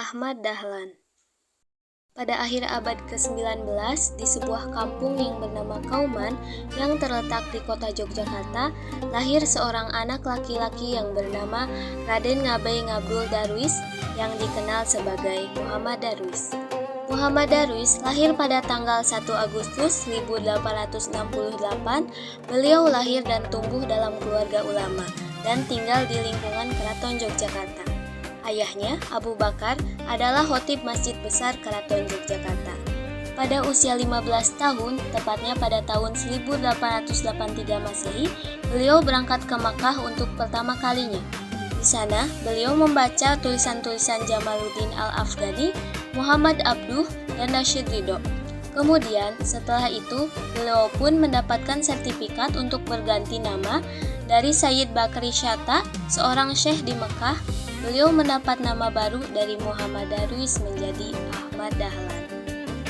Ahmad Dahlan. Pada akhir abad ke-19, di sebuah kampung yang bernama Kauman yang terletak di kota Yogyakarta, lahir seorang anak laki-laki yang bernama Raden Ngabei Ngabdul Darwis yang dikenal sebagai Muhammad Darwis. Muhammad Darwis lahir pada tanggal 1 Agustus 1868. Beliau lahir dan tumbuh dalam keluarga ulama dan tinggal di lingkungan Keraton Yogyakarta. Ayahnya, Abu Bakar, adalah khotib Masjid Besar Keraton Yogyakarta. Pada usia 15 tahun, tepatnya pada tahun 1883 Masehi, beliau berangkat ke Makkah untuk pertama kalinya. Di sana, beliau membaca tulisan-tulisan Jamaluddin Al-Afghani, Muhammad Abduh, dan Rashid Ridho. Kemudian, setelah itu, beliau pun mendapatkan sertifikat untuk berganti nama dari Sayyid Bakri Syatta, seorang syekh di Mekah. Beliau mendapat nama baru dari Muhammad Darwis menjadi Ahmad Dahlan.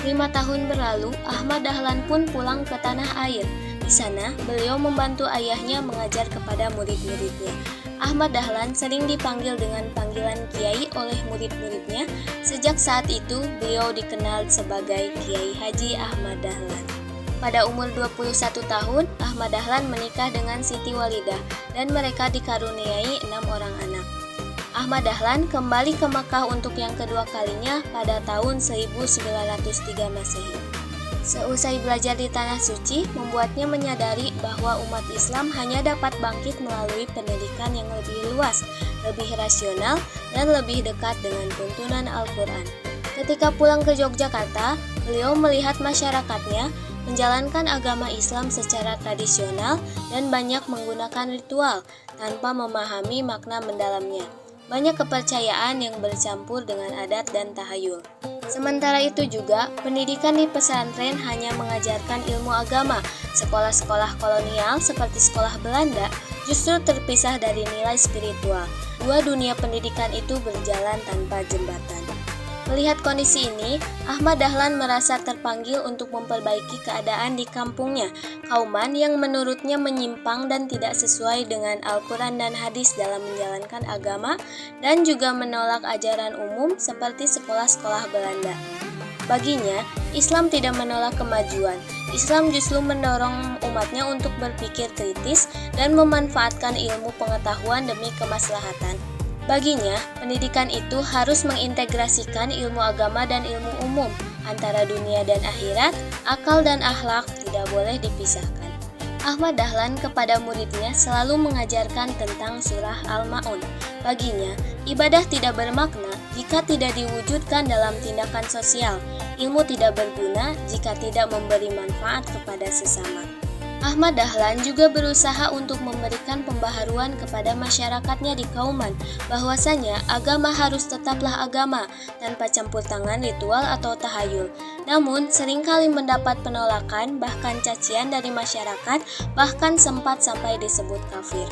5 tahun berlalu, Ahmad Dahlan pun pulang ke tanah air. Di sana, beliau membantu ayahnya mengajar kepada murid-muridnya. Ahmad Dahlan sering dipanggil dengan panggilan Kiai oleh murid-muridnya. Sejak saat itu, beliau dikenal sebagai Kiai Haji Ahmad Dahlan. Pada umur 21 tahun, Ahmad Dahlan menikah dengan Siti Walidah dan mereka dikaruniai 6 orang anak. Ahmad Dahlan kembali ke Makkah untuk yang kedua kalinya pada tahun 1903 Masehi. Seusai belajar di Tanah Suci, membuatnya menyadari bahwa umat Islam hanya dapat bangkit melalui pendidikan yang lebih luas, lebih rasional, dan lebih dekat dengan tuntunan Al-Quran. Ketika pulang ke Yogyakarta, beliau melihat masyarakatnya menjalankan agama Islam secara tradisional dan banyak menggunakan ritual tanpa memahami makna mendalamnya. Banyak kepercayaan yang bercampur dengan adat dan tahayul. Sementara itu juga, pendidikan di pesantren hanya mengajarkan ilmu agama. Sekolah-sekolah kolonial seperti sekolah Belanda justru terpisah dari nilai spiritual. Dua dunia pendidikan itu berjalan tanpa jembatan. Melihat kondisi ini, Ahmad Dahlan merasa terpanggil untuk memperbaiki keadaan di kampungnya, Kauman yang menurutnya menyimpang dan tidak sesuai dengan Al-Quran dan hadis dalam menjalankan agama, dan juga menolak ajaran umum seperti sekolah-sekolah Belanda. Baginya, Islam tidak menolak kemajuan. Islam justru mendorong umatnya untuk berpikir kritis dan memanfaatkan ilmu pengetahuan demi kemaslahatan. Baginya, pendidikan itu harus mengintegrasikan ilmu agama dan ilmu umum, antara dunia dan akhirat, akal dan akhlak tidak boleh dipisahkan. Ahmad Dahlan kepada muridnya selalu mengajarkan tentang surah Al-Ma'un. Baginya, ibadah tidak bermakna jika tidak diwujudkan dalam tindakan sosial. Ilmu tidak berguna jika tidak memberi manfaat kepada sesama. Ahmad Dahlan juga berusaha untuk memberikan pembaharuan kepada masyarakatnya di Kauman, bahwasanya agama harus tetaplah agama, tanpa campur tangan ritual atau tahayul. Namun, seringkali mendapat penolakan, bahkan cacian dari masyarakat, bahkan sempat sampai disebut kafir.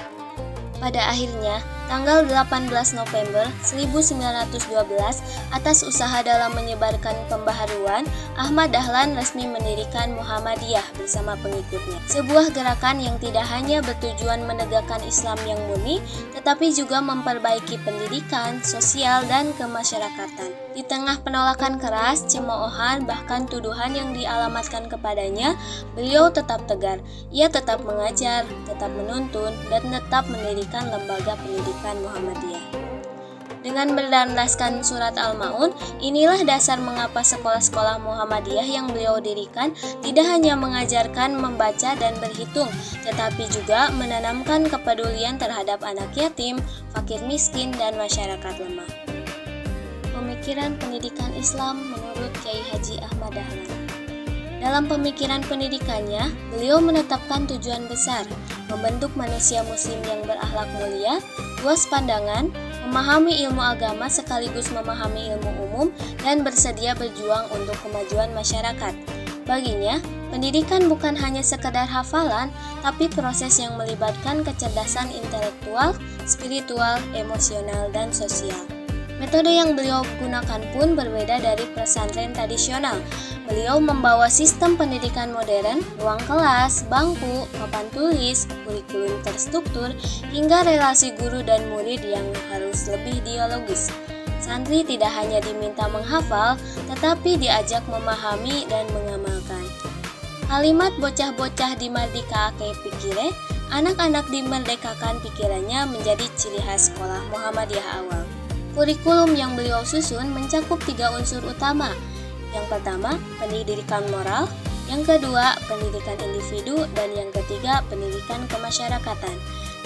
Pada akhirnya, tanggal 18 November 1912, atas usaha dalam menyebarkan pembaharuan, Ahmad Dahlan resmi mendirikan Muhammadiyah bersama pengikutnya. Sebuah gerakan yang tidak hanya bertujuan menegakkan Islam yang murni, tetapi juga memperbaiki pendidikan, sosial, dan kemasyarakatan. Di tengah penolakan keras, cemoohan, bahkan tuduhan yang dialamatkan kepadanya, beliau tetap tegar. Ia tetap mengajar, tetap menuntun, dan tetap mendirikan lembaga pendidikan Muhammadiyah. Dengan berdasarkan surat Al-Ma'un, inilah dasar mengapa sekolah-sekolah Muhammadiyah yang beliau dirikan tidak hanya mengajarkan membaca dan berhitung, tetapi juga menanamkan kepedulian terhadap anak yatim, fakir miskin, dan masyarakat lemah. Pemikiran pendidikan Islam menurut Kiai Haji Ahmad Dahlan. Dalam pemikiran pendidikannya, beliau menetapkan tujuan besar, membentuk manusia muslim yang berakhlak mulia, luas pandangan, memahami ilmu agama sekaligus memahami ilmu umum, dan bersedia berjuang untuk kemajuan masyarakat. Baginya, pendidikan bukan hanya sekedar hafalan, tapi proses yang melibatkan kecerdasan intelektual, spiritual, emosional, dan sosial. Metode yang beliau gunakan pun berbeda dari pesantren tradisional. Beliau membawa sistem pendidikan modern, ruang kelas, bangku, papan tulis, kurikulum terstruktur, hingga relasi guru dan murid yang harus lebih dialogis. Santri tidak hanya diminta menghafal, tetapi diajak memahami dan mengamalkan. Kalimat bocah-bocah dimerdekaake pikire, anak-anak dimerdekakan pikirannya menjadi ciri khas sekolah Muhammadiyah awal. Kurikulum yang beliau susun mencakup 3 unsur utama. Yang pertama, pendidikan moral, yang kedua, pendidikan individu, dan yang ketiga, pendidikan kemasyarakatan.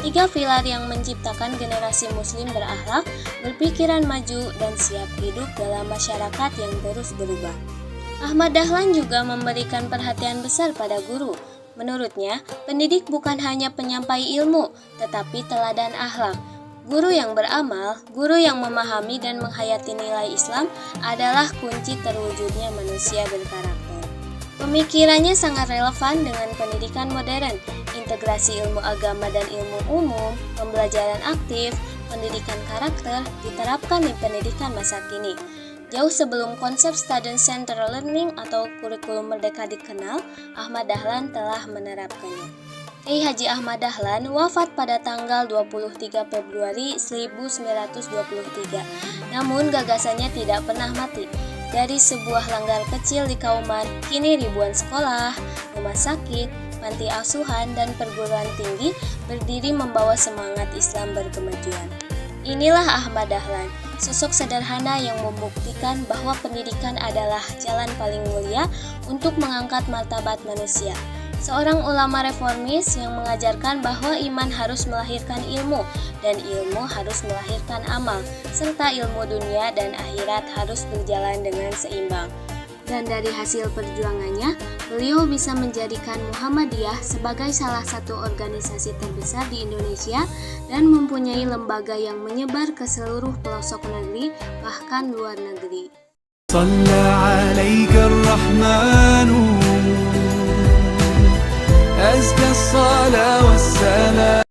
3 pilar yang menciptakan generasi muslim berakhlak, berpikiran maju, dan siap hidup dalam masyarakat yang terus berubah. Ahmad Dahlan juga memberikan perhatian besar pada guru. Menurutnya, pendidik bukan hanya penyampai ilmu, tetapi teladan akhlak. Guru yang beramal, guru yang memahami dan menghayati nilai Islam adalah kunci terwujudnya manusia berkarakter. Pemikirannya sangat relevan dengan pendidikan modern, integrasi ilmu agama dan ilmu umum, pembelajaran aktif, pendidikan karakter diterapkan di pendidikan masa kini. Jauh sebelum konsep Student Centered Learning atau kurikulum merdeka dikenal, Ahmad Dahlan telah menerapkannya. Kiai Haji Ahmad Dahlan wafat pada tanggal 23 Februari 1923. Namun gagasannya tidak pernah mati. Dari sebuah langgar kecil di Kauman, kini ribuan sekolah, rumah sakit, panti asuhan, dan perguruan tinggi berdiri membawa semangat Islam berkemajuan. Inilah Ahmad Dahlan, sosok sederhana yang membuktikan bahwa pendidikan adalah jalan paling mulia untuk mengangkat martabat manusia. Seorang ulama reformis yang mengajarkan bahwa iman harus melahirkan ilmu dan ilmu harus melahirkan amal, serta ilmu dunia dan akhirat harus berjalan dengan seimbang. Dan dari hasil perjuangannya, beliau bisa menjadikan Muhammadiyah sebagai salah satu organisasi terbesar di Indonesia dan mempunyai lembaga yang menyebar ke seluruh pelosok negeri, bahkan luar negeri.